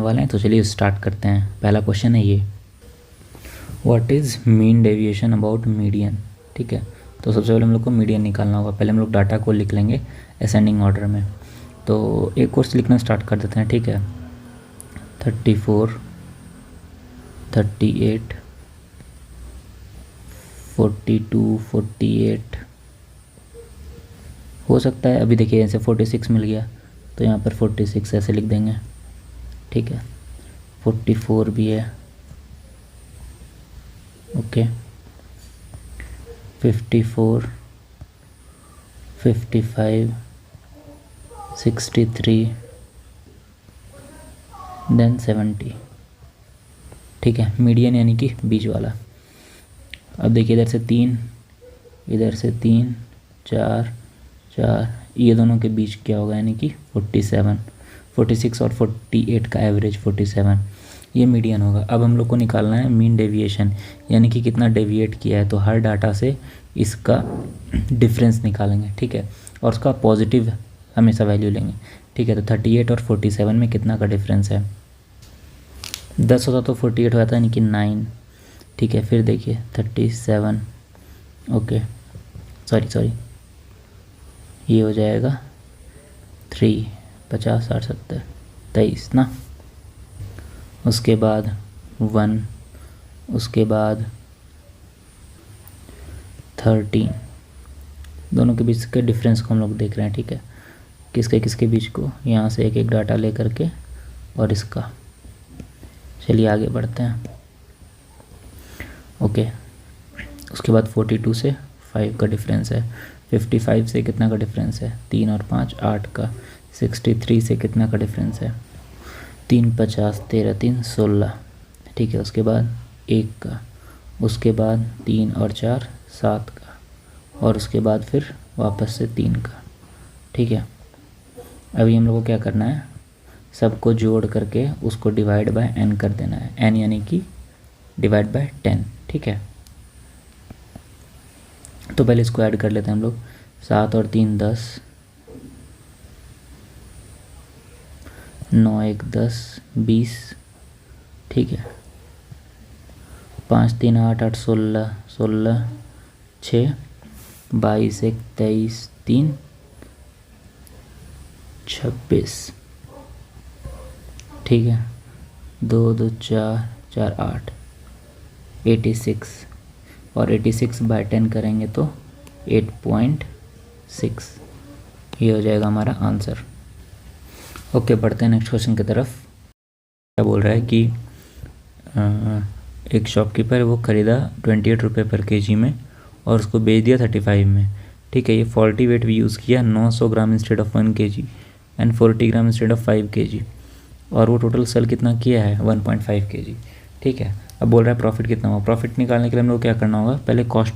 वाले हैं, तो चलिए स्टार्ट करते हैं। पहला क्वेश्चन है ये, what is mean deviation about median. ठीक है, तो सबसे पहले हम लोग को मीडियन निकालना होगा। पहले हम लोग डाटा को लिख लेंगे असेंडिंग ऑर्डर में। तो एक कोर्स लिखना स्टार्ट कर देते हैं। ठीक है, 34, 38, 42, 48 हो सकता है। अभी देखिए ऐसे 46 मिल गया तो यहाँ पर 46 ऐसे लिख देंगे। ठीक है, 44 भी है। Okay, 54, 55, 63 then 70। ठीक है, मीडियन यानी कि बीच वाला। अब देखिए इधर से 3, इधर से 3, 4, 4, ये दोनों के बीच क्या होगा, यानी कि 47, 46 और 48 का एवरेज 47, ये मीडियन होगा। अब हम लोग को निकालना है मीन डेविएशन, यानी कि कितना डेविएट किया है। तो हर डाटा से इसका डिफरेंस निकालेंगे। ठीक है, और उसका पॉजिटिव हमेशा वैल्यू लेंगे। ठीक है, तो 38 और 47 में कितना का डिफरेंस है। 10 होता तो 48 हो जाता है, यानी कि 9। ठीक है, फिर देखिए 37, ओके सॉरी ये हो जाएगा 3, 50, 60, 70, 23 ना। उसके बाद 1, उसके बाद 13, दोनों के बीच के डिफरेंस को हम लोग देख रहे हैं। ठीक है, किसके किसके बीच को, यहाँ से एक एक डाटा ले करके और इसका। चलिए आगे बढ़ते हैं। ओके, उसके बाद 42 से 5 का डिफरेंस है। 55 से कितना का डिफरेंस है, 3 और 5 8 का। 63 से कितना का डिफरेंस है, 3, 50, 13, 3, 16। ठीक है, उसके बाद 1 का, उसके बाद 3 और 4 7 का, और उसके बाद फिर वापस से 3 का। ठीक है, अभी हम लोग को क्या करना है, सबको जोड़ करके उसको डिवाइड बाय n कर देना है। n यानी कि डिवाइड बाय 10। ठीक है, तो पहले इसको ऐड कर लेते हैं हम लोग। 7 और 3 10, 9 1 10 20। ठीक है, 5 3 8 8 16 16 6 22 1 23 3 26। ठीक है, 2 2 4 4 8 86, और 86 बाय 10 करेंगे तो 8.6, ये हो जाएगा हमारा आंसर। ओके, बढ़ते हैं नेक्स्ट क्वेश्चन की तरफ। क्या बोल रहा है कि एक शॉपकीपर वो ख़रीदा 28 रुपये पर केजी में और उसको बेच दिया 35 में। ठीक है, ये फॉल्टी वेट भी यूज़ किया, 900 gram instead of 1 kg and 40 gram instead of 5 kg, और वो टोटल सेल कितना किया है, 1.5 kg। ठीक है, अब बोल रहा है प्रॉफिट कितना होगा। प्रॉफिट निकालने के लिए हम लोग क्या करना होगा, पहले कॉस्ट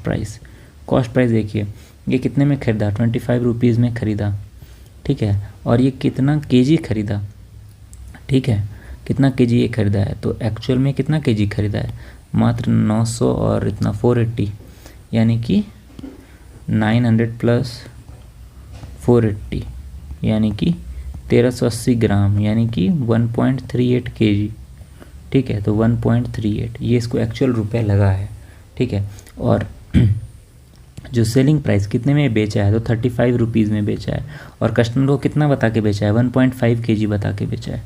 प्राइस देखिए, ये कितने में ख़रीदा, 25 रुपीज़ में ख़रीदा। ठीक है, और ये कितना केजी ख़रीदा। ठीक है, कितना केजी ये ख़रीदा है, तो एक्चुअल में कितना केजी ख़रीदा है, मात्र 900 और इतना 480, यानी कि 900 प्लस 480 यानी कि 1380 ग्राम, यानी कि 1.38 kg। ठीक है, तो 1.38 ये इसको एक्चुअल रुपए लगा है। ठीक है, और जो सेलिंग प्राइस कितने में बेचा है, तो 35 रुपीज़ में बेचा है, और कस्टमर को कितना बता के बेचा है, 1.5 kg बता के बेचा है।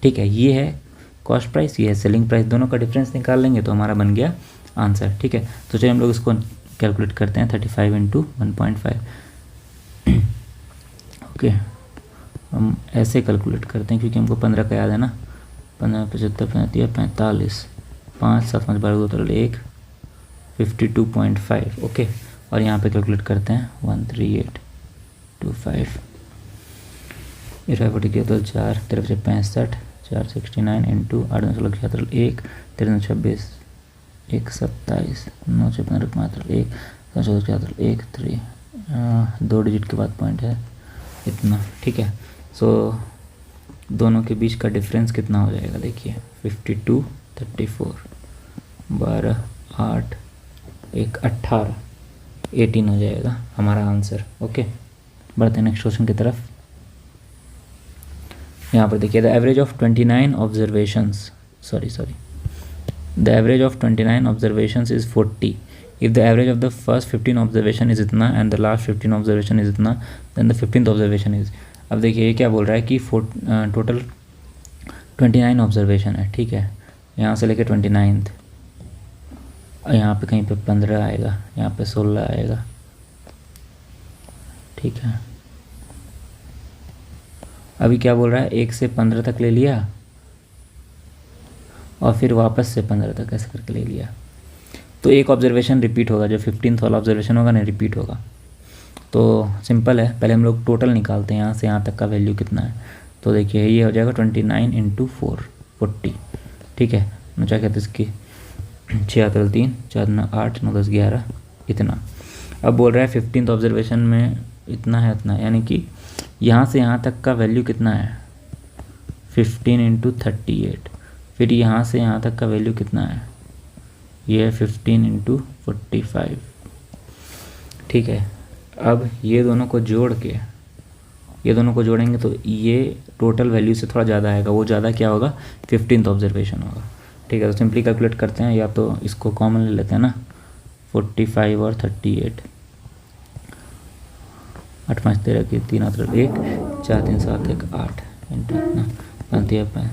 ठीक है, ये है कॉस्ट प्राइस, ये है सेलिंग प्राइस, दोनों का डिफरेंस निकाल लेंगे तो हमारा बन गया आंसर। ठीक है, तो चलिए हम लोग इसको कैलकुलेट करते हैं, 35 × 1.5। ओके, हम ऐसे कैलकुलेट करते हैं क्योंकि हमको 15 का याद है ना। 15 75 35 45, 5 7 5 12 2 1 52.5। ओके, और यहाँ पे कैलकुलेट करते हैं 13825 45 तो 4 13 65 4 69 इंटू 8 9 16 76 1 13 26 1 27 9 6 15 5 1 14 74 1 3 2 डिजिट के बाद पॉइंट है इतना। ठीक है, सो दोनों के बीच का डिफरेंस कितना हो जाएगा, देखिए 52 34 12 8 1 18 18 हो जाएगा हमारा आंसर। ओके, बढ़ते हैं नेक्स्ट क्वेश्चन की तरफ। यहाँ पर देखिए the average of 29 observations the average of 29 observations is 40. If the average of the first 15 observation is इतना and the last 15 observation is इतना, then the 15th observation is. अब देखिए ये क्या बोल रहा है कि टोटल 29 ऑब्जर्वेशन है, ठीक है, यहाँ से लेके 29th, यहाँ पे कहीं पे 15 आएगा, यहाँ पे 16 आएगा, ठीक है. अभी क्या बोल रहा है, 1 से 15 तक ले लिया और फिर वापस से 15 तक ऐसे करके ले लिया, तो एक ऑब्जर्वेशन रिपीट होगा, जो 15th वाला ऑब्जर्वेशन होगा ना रिपीट होगा. तो सिंपल है, पहले हम लोग टोटल निकालते हैं यहाँ से यहाँ तक का वैल्यू कितना है. तो देखिए ये हो जाएगा 29 × 4 40, ठीक है. क्या कहते हैं इसकी 6 3 4 9 8 9 10 11 इतना. अब बोल रहा है 15th ऑब्जर्वेशन में इतना है इतना, यानी कि यहाँ से यहाँ तक का वैल्यू कितना है 15 × 38. फिर यहाँ से यहाँ तक का वैल्यू कितना है, ये है 15 × 45, ठीक है. अब ये दोनों को जोड़ेंगे तो ये टोटल वैल्यू से थोड़ा ज़्यादा आएगा, वो ज़्यादा क्या होगा 15th ऑब्जर्वेशन होगा, ठीक है. तो सिंपली कैलकुलेट करते हैं, या तो इसको कॉमन ले लेते हैं ना, 45 और 38, 8 5 13 की 3 8 1 4 3 7 1 8 इंटू इतना 5 3 5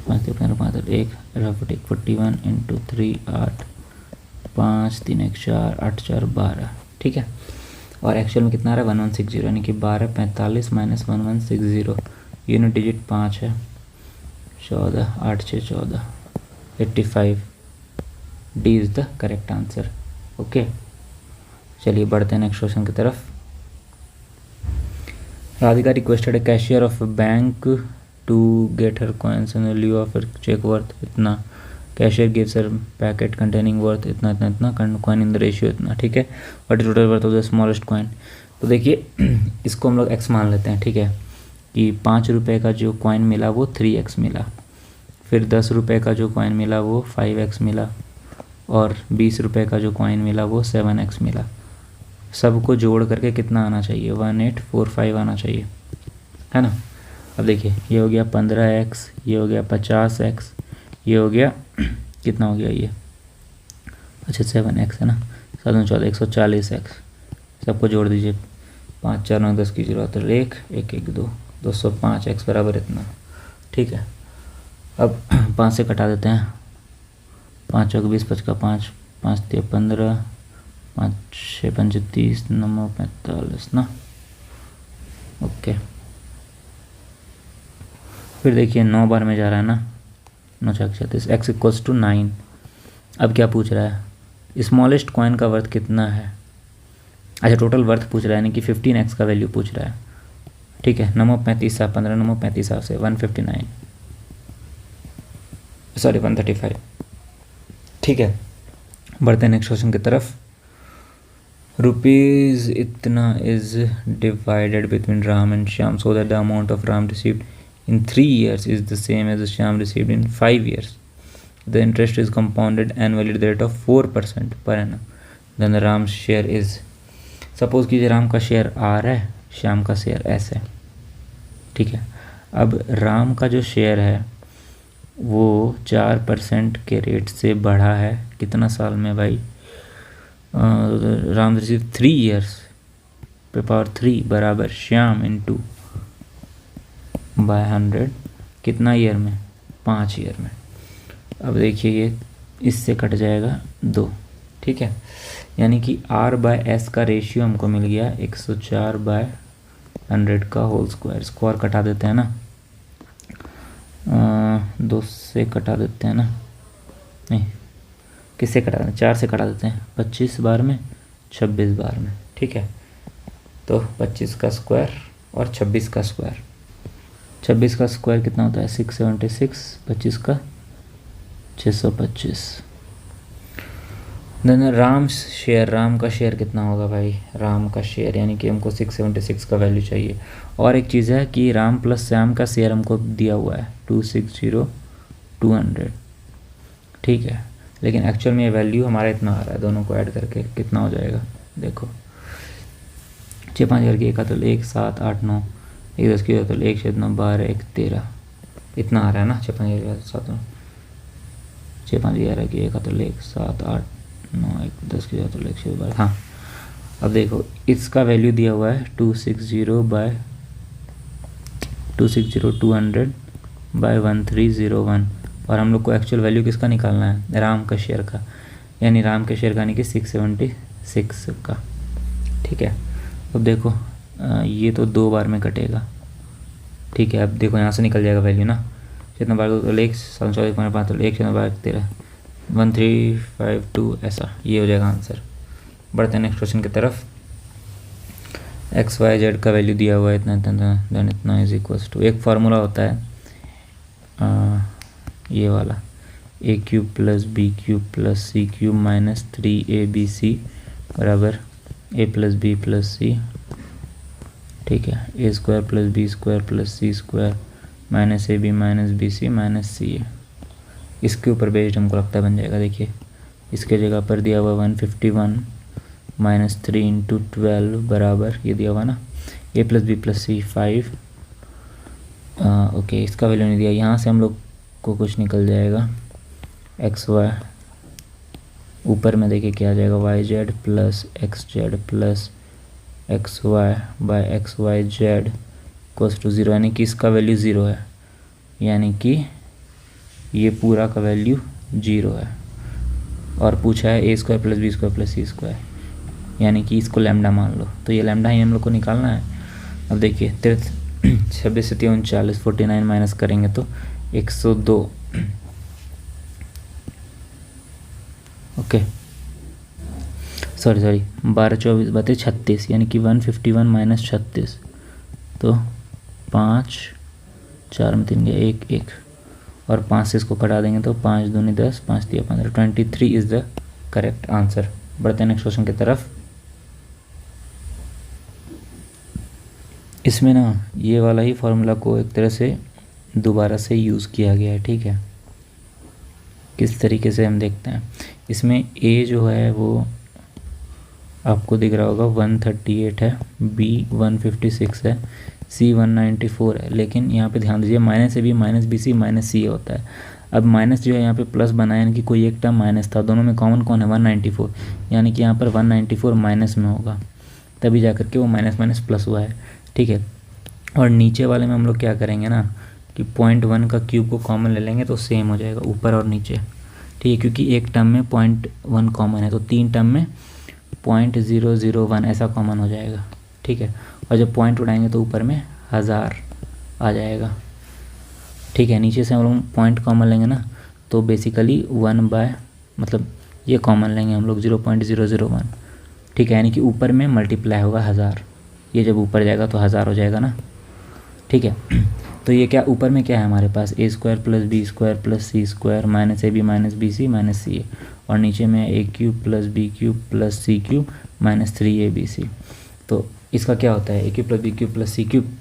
1 41 इंटू 3 8 5 3 1 4 8 4 12, ठीक है. और एक्चुअल में कितना आ रहा है 1160, यानी कि 12 45 माइनस 1160, यूनिट डिजिट 5 है, 14 8 6 14 85. D is the correct answer. Okay, चलिए बढ़ते हैं नेक्स्ट क्वेश्चन की तरफ. Radhika requested a cashier of bank to get her coins in lieu of cheque worth इतना. Cashier gives her packet containing worth इतना इतना इतना, कॉइन इन द रेशियो इतना, ठीक है. What is total worth of the smallest coin. तो देखिए इसको हम लोग x मान लेते हैं, ठीक है, कि 5 रुपये का जो कॉइन मिला वो 3x मिला, फिर 10 रुपये का जो कॉइन मिला वो 5x मिला, और 20 रुपये का जो कॉइन मिला वो 7x मिला. सबको जोड़ करके कितना आना चाहिए 1845 आना चाहिए, है ना. अब देखिए ये हो गया 15x, ये हो गया 50x, ये हो गया कितना हो गया ये, अच्छा 7x है ना, 7 14 140x. सबको जोड़ दीजिए, 5 4 9 10 की 0 तो 1 1 1 2 205x बराबर इतना, ठीक है. अब 5 से कटा देते हैं, 5 चौक 20 5 का 5 5 3 15 5 6 5 30 9 45 ना. ओके, फिर देखिए 9 बार में जा रहा है ना, 9 6 36 x इक्वल्स टू 9. अब क्या पूछ रहा है, स्मॉलेस्ट कॉइन का वर्थ कितना है. अच्छा टोटल वर्थ पूछ रहा है, यानी कि 15x का वैल्यू पूछ रहा है, ठीक है. 9 35 15 9 35 से 159 सॉरी 135, ठीक है. बढ़ते हैं नेक्स्ट क्वेश्चन की तरफ. रुपीज़ इतना is divided between Ram and Shyam so that the amount of Ram received in 3 years is the same as the Shyam received in 5 years. The interest is compounded annually at the rate of 4% per annum. Then the Ram's share is, suppose कीजिए राम का share R है, श्याम का share S है, ठीक है. अब राम का जो शेयर है वो 4% के रेट से बढ़ा है कितना साल में भाई, राम रिसीव 3 years पे पावर 3 बराबर श्याम इंटू बाय 100 कितना ईयर में 5 ईयर में. अब देखिए ये इससे कट जाएगा 2, ठीक है. यानी कि R/S का रेशियो हमको मिल गया 104/100 का होल स्क्वायर. स्क्वायर कटा देते हैं ना, 2 से कटा देते हैं ना, नहीं किससे कटा देते हैं 4 से कटा देते हैं, 25 बार में 26 बार में, ठीक है. तो 25 का स्क्वायर और 26 का स्क्वायर, 26 का स्क्वायर कितना होता है 676, 25 का 625. देन राम का शेयर कितना होगा भाई, राम का शेयर यानी कि हमको 676 का वैल्यू चाहिए. और एक चीज़ है कि राम प्लस श्याम का शेयर हमको दिया हुआ है 260 200, ठीक है. लेकिन एक्चुअल में ये वैल्यू हमारा इतना आ रहा है, दोनों को ऐड करके कितना हो जाएगा देखो, 6 5 करके 1 7 8 9 एक 10 की जगह तो 1 6 9 12 1 13 इतना आ रहा है ना। 6 5 7 6 5 11 की 1 तो 1 7 8 9 1 10 की जगह तो 1 6 12। हाँ अब देखो इसका वैल्यू दिया हुआ है 260 बाय 200 बाय 1301 और हम लोग को एक्चुअल वैल्यू किसका निकालना है, राम का शेयर का, यानी राम के शेयर का यानी कि 676 का। ठीक है अब देखो ये तो 2 बार में कटेगा। ठीक है अब देखो यहाँ से निकल जाएगा वैल्यू ना। कितना बार तो 1 7 14 5 तो 1 6 12 13 1352 ऐसा ये हो जाएगा आंसर। बढ़ते हैं नेक्स्ट क्वेश्चन की तरफ। एक्स वाई जेड का वैल्यू दिया हुआ है इतना इतना देन इतना इज इक्वल्स टू, एक फार्मूला होता है ये वाला a cube plus b cube plus c cube minus 3abc बराबर a plus b plus c. ठीक है a square plus b square plus c square minus a b minus b c minus c a. इसके ऊपर based हमको लगता है बन जाएगा। देखिए इसके जगह पर दिया हुआ 151 माइनस 3 इंटू 12 बराबर ये दिया हुआ ना ए प्लस बी प्लस सी 5। ओके इसका वैल्यू नहीं दिया, यहाँ से हम लोग को कुछ निकल जाएगा एक्स वाई ऊपर में देखिए क्या आ जाएगा Y Z plus X Z plus X Y by X Y Z equals to 0, यानी कि इसका वैल्यू 0 है, यानी कि ये पूरा का वैल्यू 0 है। और पूछा है a square plus b square plus c square, यानी कि इसको लैम्डा मान लो, तो ये लैम्डा ही हम लोग को निकालना है। अब देखिए 26 से 39 49 माइनस करेंगे तो 102। ओके सॉरी 12 24 बातें 36, यानी कि 151 माइनस 36 तो 5 4 में 3 गया 1 1 और 5 से इसको कटा देंगे तो 5 दूनी 10 5 दिया 15 23 इज़ द करेक्ट आंसर। बढ़ते हैं नेक्स्ट क्वेश्चन की तरफ। इसमें ना ये वाला ही फॉर्मूला को एक तरह से दोबारा से यूज़ किया गया है। ठीक है किस तरीके से हम देखते हैं, इसमें ए जो है वो आपको दिख रहा होगा 138 है, बी 156 है, सी 194 है, लेकिन यहाँ पे ध्यान दीजिए minus a b minus b c minus c होता है। अब माइनस जो है यहाँ पे प्लस बना है, यानी कि कोई एक टर्म माइनस था, दोनों में कॉमन कौन है 194, यानी कि यहाँ पर 194 माइनस में होगा, तभी जा कर के वो माइनस माइनस प्लस हुआ है। ठीक है और नीचे वाले में हम लोग क्या करेंगे ना कि 0.1 का क्यूब को कॉमन ले लेंगे तो सेम हो जाएगा ऊपर और नीचे। ठीक है क्योंकि एक टर्म में 0.1 कॉमन है तो 3 टर्म में 0.001 ऐसा कॉमन हो जाएगा। ठीक है और जब पॉइंट उड़ाएंगे तो ऊपर में 1000 आ जाएगा। ठीक है नीचे से हम लोग पॉइंट कॉमन लेंगे ना तो बेसिकली 1 बाय मतलब ये कॉमन लेंगे हम लोग 0.001। ठीक है यानी कि ऊपर में मल्टीप्लाई होगा 1000, ये जब ऊपर जाएगा तो 1000 हो जाएगा ना। ठीक है तो ये क्या ऊपर में क्या है हमारे पास a square plus b square plus c square minus a b minus b c minus c a, और नीचे में a cube plus b cube plus c cube minus 3abc। तो इसका क्या होता है a cube plus b cube plus c cube,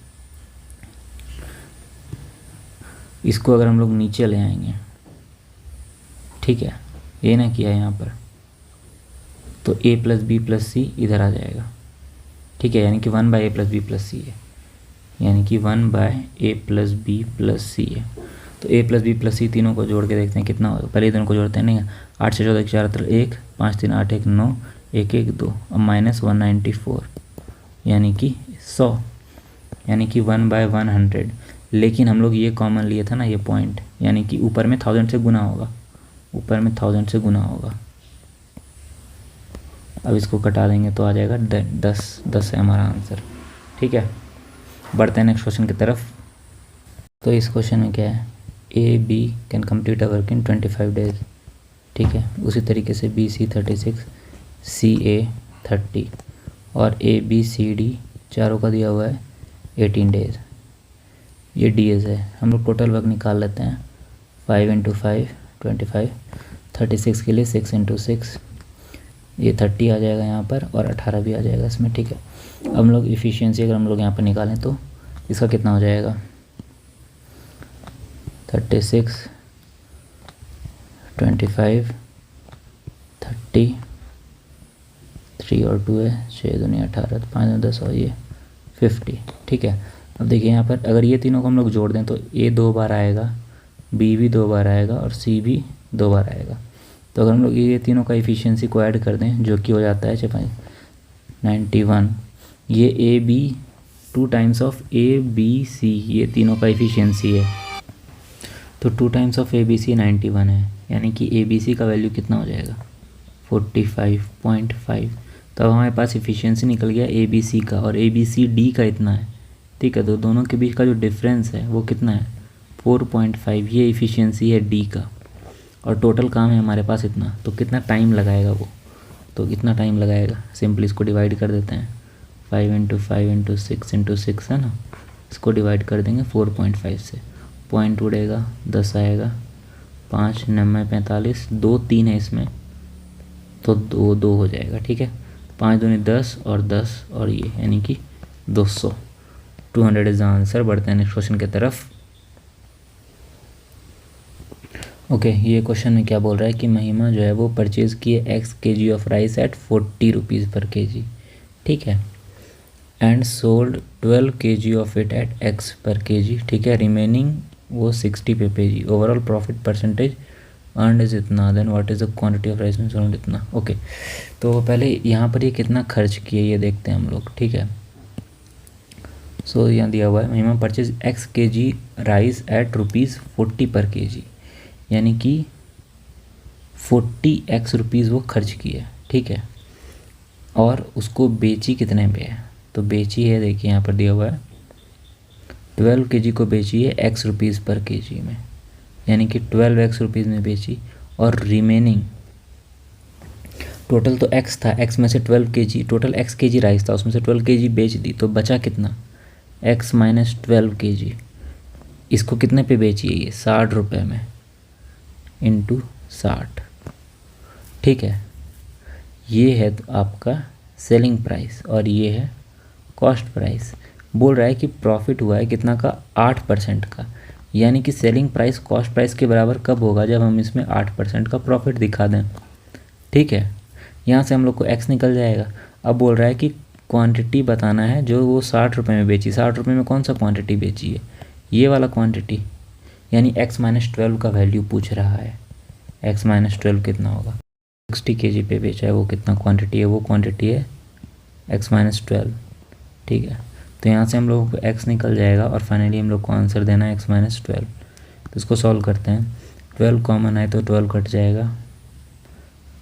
इसको अगर हम लोग नीचे ले आएंगे, ठीक है ये ना किया यहाँ पर, तो a plus b plus c इधर आ जाएगा। ठीक है यानी कि 1 by a plus b plus c है, यानी कि 1 by a plus b plus c है। तो a plus b plus c तीनों को जोड़ के देखते हैं कितना होगा, पहले दोनों को जोड़ते हैं नहीं 8 से 14 4 1 5 3 8 1 9 1 1 2 अब माइनस 194 यानी कि 100, यानी कि 1 बाय 100। लेकिन हम लोग ये कॉमन लिए था ना ये पॉइंट, यानी कि ऊपर में 1000 से गुना होगा, ऊपर में 1000 से गुना होगा। अब इसको कटा देंगे तो आ जाएगा 10 है हमारा आंसर। ठीक है बढ़ते हैं नेक्स्ट क्वेश्चन की तरफ। तो इस क्वेश्चन में क्या है A B can complete a work in 25 days. ठीक है उसी तरीके से बी सी 36 सी ए 30 और ए बी सी डी चारों का दिया हुआ है 18 डेज। ये डीएज है, हम लोग टोटल वर्क निकाल लेते हैं 5 इंटू 5 25, 36 के लिए 6 इंटू 6 ये 30 आ जाएगा यहाँ पर और 18 भी आ जाएगा इसमें। ठीक है अब हम लोग इफ़िशियंसी अगर हम लोग यहाँ पर निकालें तो इसका कितना हो जाएगा 36 25 30 3 और 2 है 6 दूनी 18 5 10 और ये 50। ठीक है अब देखिए यहाँ पर अगर ये तीनों को हम लोग जोड़ दें तो ए 2 बार आएगा, बी भी 2 बार आएगा और सी भी 2 बार आएगा। तो अगर हम लोग ये तीनों का इफ़िशियंसी को ऐड कर दें जो कि हो जाता है 91, ये A B 2 times of A B C, ये तीनों का इफ़िशियंसी है। तो 2 times of A B C 91 है, यानी कि ए बी सी का वैल्यू कितना हो जाएगा 45.5। तो अब हमारे पास इफ़िशियंसी निकल गया ए बी सी का, और ए बी सी डी का इतना है, ठीक है। तो दोनों के बीच का जो डिफरेंस है वो कितना है 4.5, ये इफ़िशियंसी है डी का, और टोटल काम है हमारे पास इतना। तो कितना टाइम लगाएगा वो, तो कितना टाइम लगाएगा, सिंपली इसको डिवाइड कर देते हैं, 5 × 5 × 6 × 6 है ना, इसको डिवाइड कर देंगे 4.5 से, पॉइंट उड़ेगा 10 आएगा, 5 9 45, 2 3 है इसमें, तो 2 2 हो जाएगा, ठीक है। 5 दूनी 10 और 10 और ये यानी कि 200, 200 इज द आंसर। बढ़ते हैं नेक्स्ट क्वेश्चन की तरफ। ओके, ये क्वेश्चन में क्या बोल रहा है कि महिमा जो है वो परचेज़ किए x kg of rice at 40 rupees पर kg, ठीक है, and sold 12 kg of it at x पर kg, ठीक है, रिमेनिंग वो 60 पे पेजी, overall profit percentage earn is इतना, then what is the quantity of rice sold इतना। ओके, तो पहले यहाँ पर ये कितना खर्च किए ये देखते हैं हम लोग, ठीक है। सो यहाँ दिया हुआ है Mahima purchase x kg rice at ₹40 पर kg, यानी कि 40x रुपीज़ वो खर्च किए, ठीक है, और उसको बेची कितने पे है, तो बेची है देखिए यहाँ पर दिया हुआ है 12 kg को बेची है x रुपीज़ पर kg में, यानी कि 12x रुपीज़ में बेची, और रिमेनिंग टोटल तो x था, x में से 12 kg, total x kg rice था, उसमें से 12 kg बेच दी, तो बचा कितना x - 12 kg, इसको कितने पे बेची है ये 60 रुपये में, इंटू 60, ठीक है। ये है तो आपका सेलिंग प्राइस और ये है कॉस्ट प्राइस। बोल रहा है कि प्रॉफिट हुआ है कितना का 8% का, यानी कि सेलिंग प्राइस कॉस्ट प्राइस के बराबर कब होगा, जब हम इसमें 8% का प्रॉफिट दिखा दें, ठीक है। यहाँ से हम लोग को x निकल जाएगा। अब बोल रहा है कि क्वांटिटी बताना है जो वो 60 रुपये में बेची, 60 रुपये में कौन सा क्वांटिटी बेची है, ये वाला क्वांटिटी, यानी x - 12 का वैल्यू पूछ रहा है। x - 12 कितना होगा, 60 kg पे बेचा है, वो कितना क्वांटिटी है, वो क्वांटिटी है x - 12, ठीक है। तो यहाँ से हम लोगों को x निकल जाएगा, और फाइनली हम लोग को आंसर देना है x - 12। तो इसको सॉल्व करते हैं, 12 कॉमन है तो 12 कट जाएगा,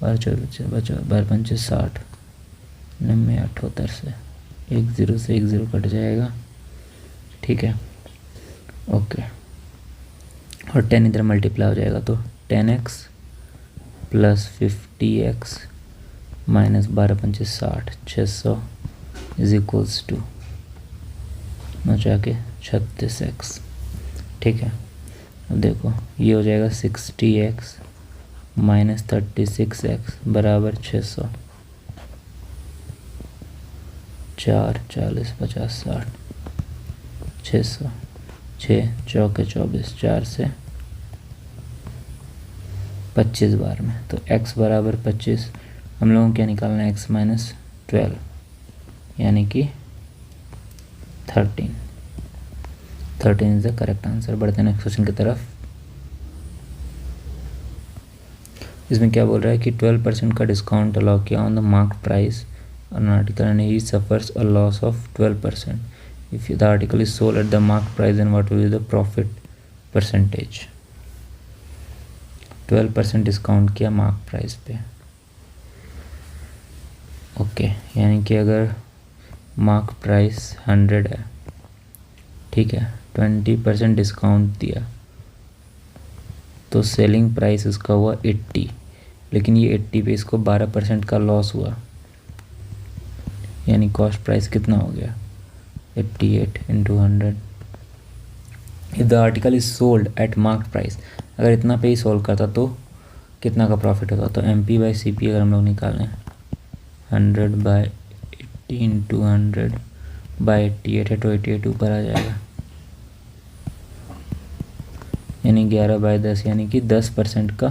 12 पंचे 60, 90 78 से 1 0 से 1 0 कट जाएगा, ठीक है, ओके। और 10 इधर मल्टीप्लाई हो जाएगा, तो 10x प्लस 50x माइनस 12 पंचे 60, 600 इज इक्वल्स टू बचा के 36x, ठीक है। अब देखो ये हो जाएगा 60x माइनस 36x बराबर 600, 4 40 50 60, 600, 6 चौके 24, 4 से 25 बार में, तो x बराबर 25, हम लोगों को क्या निकालना है x - 12, यानी कि 13 इज द करेक्ट आंसर। बढ़ते हैं नेक्स्ट क्वेश्चन की तरफ। इसमें क्या बोल रहा है कि 12% का डिस्काउंट अलाउ किया on the mark price on article and he suffers a loss of 12%। If the article is sold at the mark price then what will be the profit percentage. 12% discount किया mark price पे, okay, यानी कि अगर mark price 100 है, ठीक है, 20% discount दिया तो सेलिंग प्राइस इसका हुआ 80, लेकिन ये 80 पे इसको 12% का लॉस हुआ, यानी कॉस्ट प्राइस कितना हो गया 88 into 100। If the article is sold eight mark price, अगर इतना पे ही सोल्व करता तो कितना का प्रॉफिट होता, तो MP/CP अगर हम लोग निकालें 100/80 इंटू 100/88 है, तो 88 ऊपर आ जाएगा, यानी 11/10, यानी कि 10% का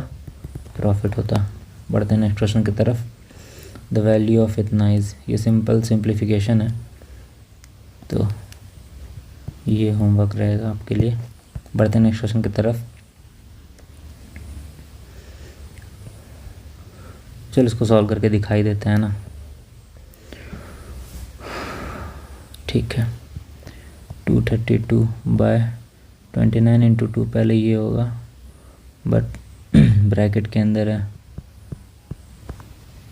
प्रॉफिट होता। बढ़ते हैं नेक्स्ट क्वेश्चन की तरफ। द वैल्यू ऑफ इतना इज, ये सिंपल सिंप्लीफिकेशन है, तो ये होमवर्क रहेगा आपके लिए। बढ़ते हैं नेक्स्ट क्वेश्चन की तरफ। चलो इसको सॉल्व करके दिखाई देते हैं ना। ठीक है, 232/29 इंटू 2, पहले ये होगा बट ब्रैकेट के अंदर है,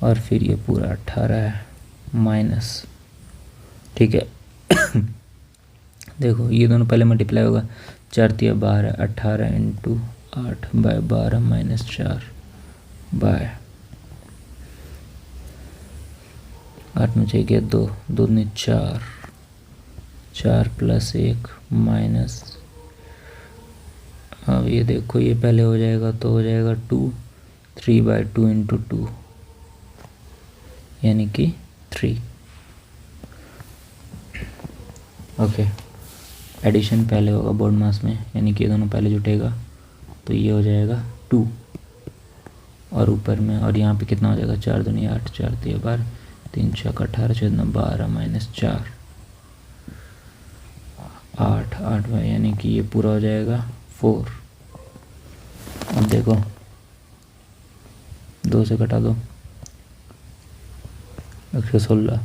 और फिर ये पूरा 18 है माइनस। ठीक है देखो ये दोनों पहले मल्टीप्लाई होगा, 4 × 12, 18 इंटू 8/12 माइनस 4 बाय 8 में चाहिए 2, 2 में 4, 4 + 1 माइनस, अब ये देखो ये पहले हो जाएगा तो हो जाएगा 2, 3/2 इंटू 2 यानी कि 3। ओके, एडिशन पहले होगा बोर्ड मास में, यानी कि ये दोनों पहले जुटेगा तो ये हो जाएगा 2, और ऊपर में और यहाँ पे कितना हो जाएगा 4 दूनी 8, 4 × 12, 3 × 6 = 18, 4 × 12 माइनस 4 8 8 यानी कि ये पूरा हो जाएगा 4। अब देखो 2 से घटा दो 116,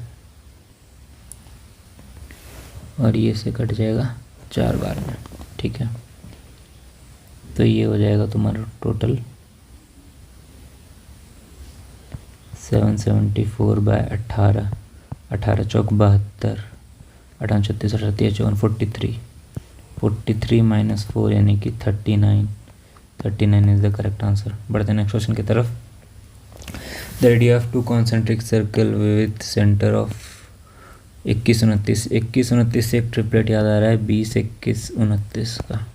और ये से कट जाएगा 4 बार में। ठीक है, तो ये हो जाएगा तुम्हारा टोटल 774/18, 18 चौक 72, 18 36 38 54 43, 43 माइनस 4 यानी कि 39, 39 इज द करेक्ट आंसर। बढ़ते हैं नेक्स्ट क्वेश्चन की तरफ। The radius of 2 concentric circle with centre of 21 29, 21 29 से एक ट्रिपलेट याद आ रहा है, 20 21 29 का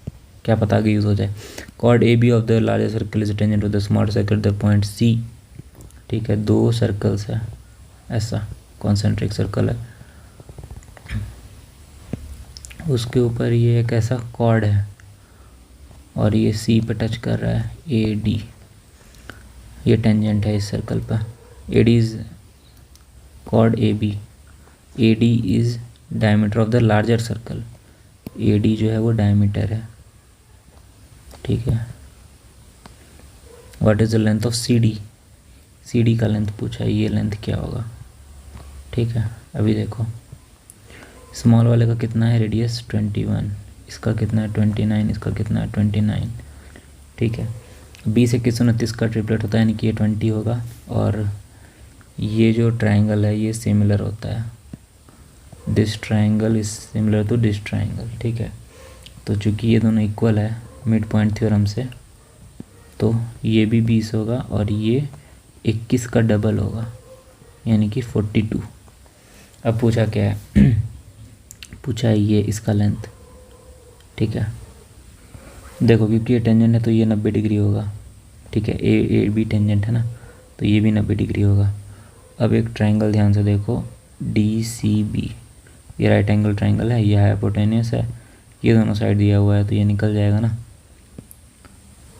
क्या पता आगे यूज़ हो जाए। Chord A B of the larger circle is tangent to the small circle the point C. ठीक है, 2 सर्कल्स है, ऐसा कॉन्सेंट्रिक सर्कल है, उसके ऊपर ये एक ऐसा कॉर्ड है और ये सी पे टच कर रहा है, ए डी, ये टेंजेंट है इस सर्कल पर। A D is chord A B, A D is diameter of the larger circle, A D जो है वो डायमीटर है। ठीक है, what is the length of C D, C D का लेंथ पूछा है, ये लेंथ क्या होगा। ठीक है, अभी देखो स्मॉल वाले का कितना है रेडियस 21, इसका कितना है 29, इसका कितना है 29। ठीक है, 20 21 29 का ट्रिपलेट होता है यानी कि ये 20 होगा, और ये जो ट्रायंगल है ये सिमिलर होता है, this triangle is similar to this triangle. ठीक है, तो चूँकि ये दोनों इक्वल है मिड पॉइंट थ्योरम से, तो ये भी 20 होगा और ये 21 का डबल होगा यानी कि 42। अब पूछा क्या है पूछा है ये इसका लेंथ। ठीक है, देखो क्योंकि ये टेंजेंट है तो ये 90 डिग्री होगा। ठीक है, ए बी टेंजेंट है ना, तो ये भी 90 डिग्री होगा। अब एक ट्रायंगल ध्यान से देखो, डी सी बी, ये राइट एंगल ट्रायंगल है, ये हाइपोटेन्यूस है, ये दोनों साइड दिया हुआ है तो ये निकल जाएगा ना।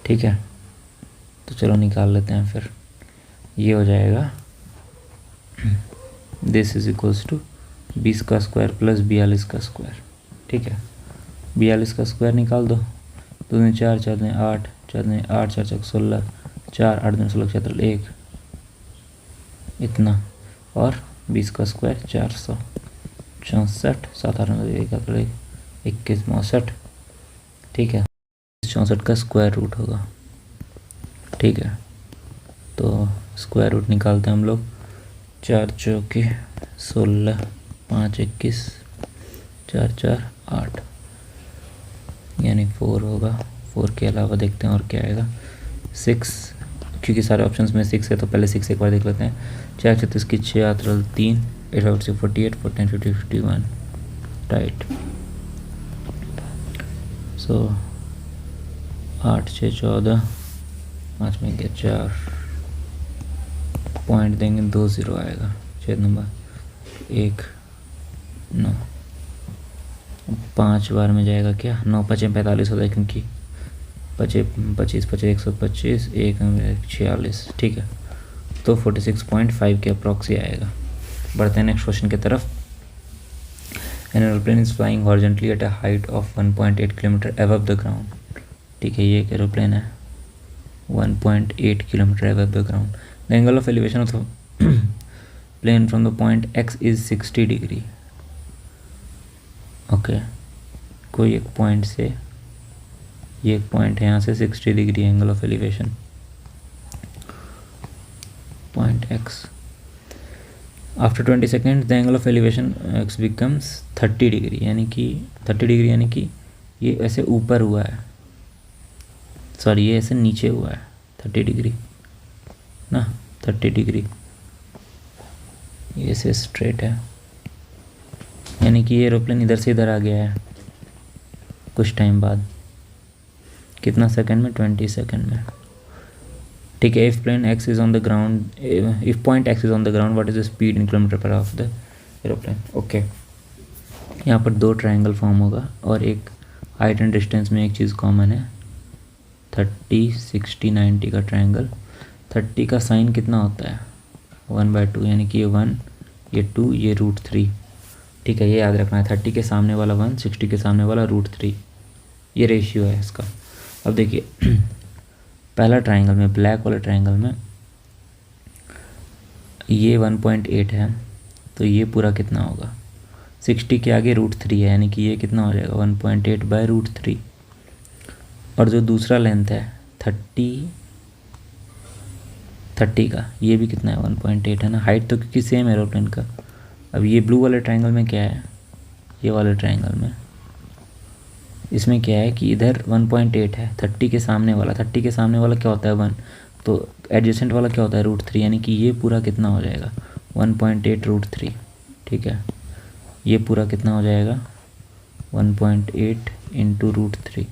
ठीक है, तो चलो निकाल लेते हैं फिर। ये हो जाएगा दिस इज इक्वल्स टू 20 का स्क्वायर प्लस 42 का स्क्वायर। ठीक है, 42 का स्क्वायर निकाल दो, 2 में 4 4 में 8 4 में 8 4 4 16 4 8 में 16 76 1 इतना, और 20 का स्क्वायर 464 7 8 21 62। ठीक है, 64 का स्क्वायर रूट होगा। ठीक है, तो स्क्वायर रूट निकालते हैं हम लोग, 4 चौके 16 5 21 4 4 8 यानी 4 होगा। 4 के अलावा देखते हैं और क्या आएगा, 6, क्योंकि सारे ऑप्शंस में 6 है तो पहले 6 एक बार देख लेते हैं। 4 36 की 6 8 3 8 5 6 48 14 50 51 राइट। सो 8 6 14 5 में गया 4, पॉइंट देंगे 2 0 आएगा, छेद नंबर 1 9, 5 बार में जाएगा क्या, 9 5 45 होता है क्योंकि 25 25 125 1 46। ठीक है, तो 46.5 के अप्रॉक्स ही आएगा। बढ़ते हैं नेक्स्ट क्वेश्चन की तरफ। An aeroplane is flying horizontally at a height of 1.8 kilometre above the ground. ठीक है, ये एक एरोप्लेन है 1.8 kilometre above the ground. The angle of elevation of plane from the point x is 60 degree. Okay, कोई एक point से, ये एक पॉइंट है, यहाँ से 60 degree angle of elevation point x। After 20 second the angle of elevation x becomes 30 degree, यानी कि 30 डिग्री यानी कि ये ऐसे ऊपर हुआ है, सॉरी ये ऐसे नीचे हुआ है 30 डिग्री ना, 30 डिग्री ये ऐसे स्ट्रेट है, यानी कि ये एरोप्लेन इधर से इधर आ गया है कुछ टाइम बाद। कितना सेकंड में? 20 सेकंड में। ठीक है, if plane x is on the ground, if point x is on the ground, what is the speed in kilometre per of the aeroplane. Okay, यहाँ पर दो ट्रायंगल फॉर्म होगा और एक हाइट एंड डिस्टेंस में एक चीज़ कॉमन है, 30 60 90 का ट्रायंगल। 30 का साइन कितना होता है? 1/2, यानी कि ये 1 ये 2 ये √3। ठीक है, ये याद रखना है, 30 के सामने वाला 1, 60 के सामने वाला √3, ये रेशियो है इसका। अब देखिए पहला ट्रायंगल में, ब्लैक वाले ट्रायंगल में ये 1.8 है, तो ये पूरा कितना होगा? 60 के आगे √3 है, यानी कि ये कितना हो जाएगा? 1.8/√3। और जो दूसरा लेंथ है 30 का, ये भी कितना है? 1.8 है ना, हाइट तो क्योंकि सेम एरोप्लेन का। अब ये ब्लू वाले ट्रायंगल में क्या है? ये वाले ट्रायंगल में इसमें क्या है कि इधर 1.8 है, 30 के सामने वाला, 30 के सामने वाला क्या होता है? 1, तो एडजेसेंट वाला क्या होता है? √3, यानी कि ये पूरा कितना हो जाएगा? 1.8/√3। ठीक है, ये पूरा कितना हो जाएगा? 1.8 × √3।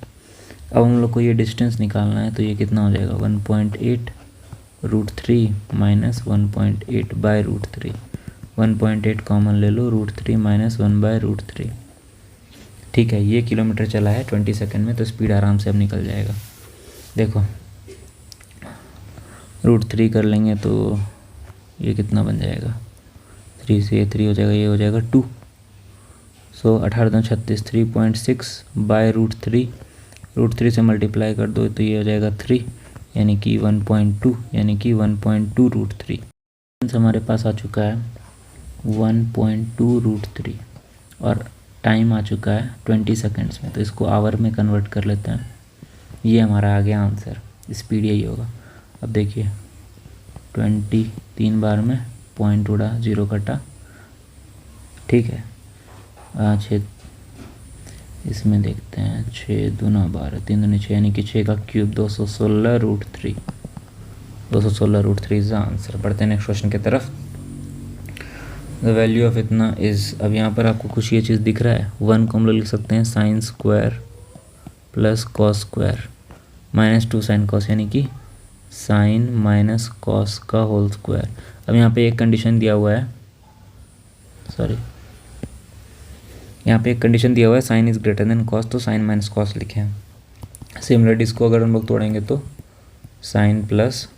अब हम लोग को ये डिस्टेंस निकालना है, तो ये कितना हो जाएगा? 1.8/√3 माइनस 1.8/√3। 1.8 कॉमन ले लो, √3 माइनस 1/√3। ठीक है, ये किलोमीटर चला है 20 सेकंड में, तो स्पीड आराम से अब निकल जाएगा। देखो √3 कर लेंगे तो ये कितना बन जाएगा? 3 से ये 3 हो जाएगा, ये हो जाएगा 2। सो 18 36 3.6/√3, √3 से मल्टीप्लाई कर दो तो ये हो जाएगा 3, यानी कि 1.2, यानी कि 1.2√3 हमारे पास आ चुका है 1.2√3, और टाइम आ चुका है 20 सेकेंड्स में, तो इसको आवर में कन्वर्ट कर लेते हैं। ये हमारा आ गया आंसर, स्पीड यही होगा। अब देखिए 20 3 बार में पॉइंट उड़ा, 0 कटा। ठीक है, 6 इसमें देखते हैं, 6 दूना 12 3 दूनी 6, यानी कि 6 का क्यूब 216√3, 216√3 इज द आंसर। बढ़ते हैं नेक्स्ट क्वेश्चन की तरफ। द वैल्यू ऑफ इतना इज़, अब यहाँ पर आपको कुछ ये चीज़ दिख रहा है, 1 को हम लोग लिख सकते हैं sin square plus cos square minus 2 sin cos, यानी कि साइन माइनस कॉस का होल स्क्वायर। अब यहाँ पे एक कंडीशन दिया हुआ है, सॉरी यहाँ पे एक कंडीशन दिया हुआ है sine is greater than cos, तो साइन माइनस कॉस लिखे हैं। सिमिलरली इसको अगर हम लोग तोड़ेंगे तो साइन प्लस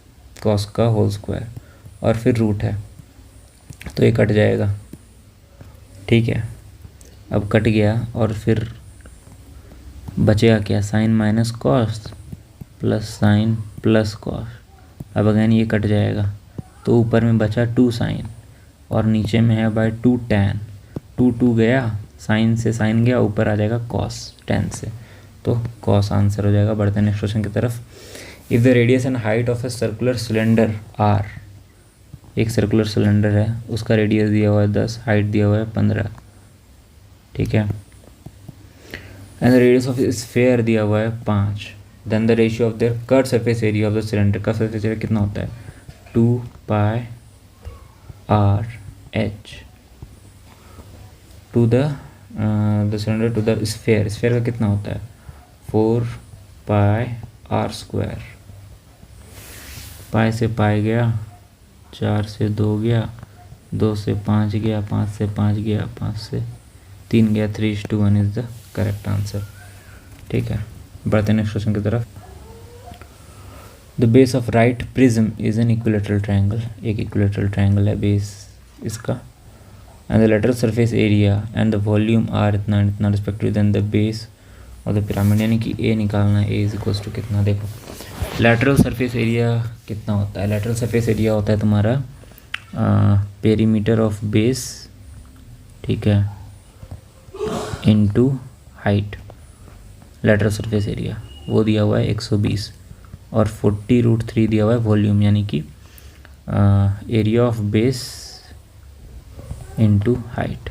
कॉस का होल स्क्वायर, और फिर रूट है तो ये कट जाएगा। ठीक है, अब कट गया और फिर बचेगा क्या? Sine minus cos plus sine plus cos. अब अगेन ये कट जाएगा, तो ऊपर में बचा 2 साइन और नीचे में है बाय 2 tan। 2 गया, साइन से साइन गया, ऊपर आ जाएगा कॉस tan से, तो कॉस आंसर हो जाएगा। बढ़ते हैं नेक्स्ट क्वेश्चन की तरफ। If the radius and height of a circular cylinder are, एक सर्कुलर सिलेंडर है, उसका रेडियस दिया हुआ है 10, हाइट दिया हुआ है 15। ठीक है, and the radius of sphere दिया हुआ है 5। Then the ratio of their curve surface area of the cylinder, का सरफेस एरिया कितना होता है? 2πr h to the cylinder to the sphere, sphere का कितना होता है? 4πr²। पाई से पाई गया, 4 से 2 गया, 2 से 5 गया, 5 से 5 गया, 5 से 3 गया, 3:1 इज़ द करेक्ट आंसर। ठीक है, बढ़ते हैं नेक्स्ट क्वेश्चन की तरफ। The base of right prism is an equilateral triangle, एक इक्विलेटरल ट्रायंगल है बेस इसका, and the lateral surface area and the volume are इतना इतना रिस्पेक्टिव देन द बेस और द पिरामिड, यानी कि ए निकालना है। ए इज इक्वल्स टू कितना, देखो लेटरल सरफेस एरिया कितना होता है, लेटरल सरफेस एरिया होता है तुम्हारा पेरीमीटर ऑफ बेस, ठीक है, into height. Lateral surface area वो दिया हुआ है 120 और 40√3 दिया हुआ है वॉल्यूम, यानी कि area of base into height,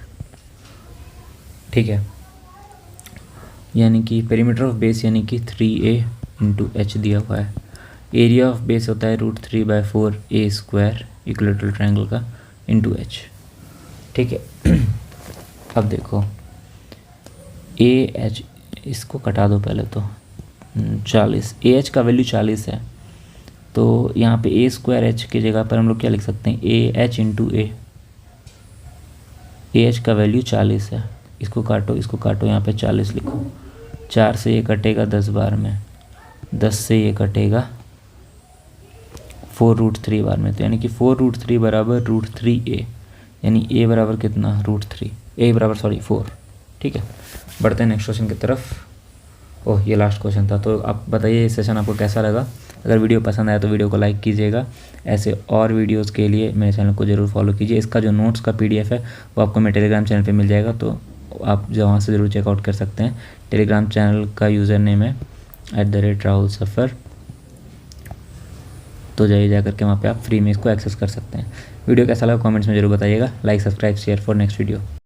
ठीक है। यानी कि पेरीमीटर ऑफ बेस यानी कि 3a इंटू एच दिया हुआ है। एरिया ऑफ बेस होता है √3/4 a² इक्विलेटरल ट्रायंगल का इंटू एच, ठीक है। अब देखो ए एच, इसको कटा दो पहले तो, 40, ए एच का वैल्यू 40 है, तो यहाँ पे a² एच की जगह पर हम लोग क्या लिख सकते हैं, A H into A H का वैल्यू 40 है, इसको काटो यहाँ पे 40 लिखो, 4 से ये कटेगा 10 बार में, 10 से ये कटेगा 4√3 बार में, तो यानी कि 4√3 बराबर √3a, यानी a बराबर कितना, √3, a बराबर 4, ठीक है। बढ़ते हैं नेक्स्ट क्वेश्चन की तरफ। ओह ये लास्ट क्वेश्चन था। तो आप बताइए ये सेशन आपको कैसा लगा। अगर वीडियो पसंद आया तो वीडियो को लाइक कीजिएगा। ऐसे और वीडियोस के लिए मेरे चैनल को ज़रूर फॉलो कीजिए। इसका जो नोट्स का PDF है वो आपको मेरे टेलीग्राम चैनल पे मिल जाएगा, तो आप जो वहाँ से ज़रूर चेकआउट कर सकते हैं। टेलीग्राम चैनल का यूज़र नेम है @राहुल सफ़र, तो जाइए जा करके वहाँ पे आप फ्री में इसको एक्सेस कर सकते हैं। वीडियो कैसा लगा कमेंट्स में ज़रूर बताइएगा। Like subscribe share for next video.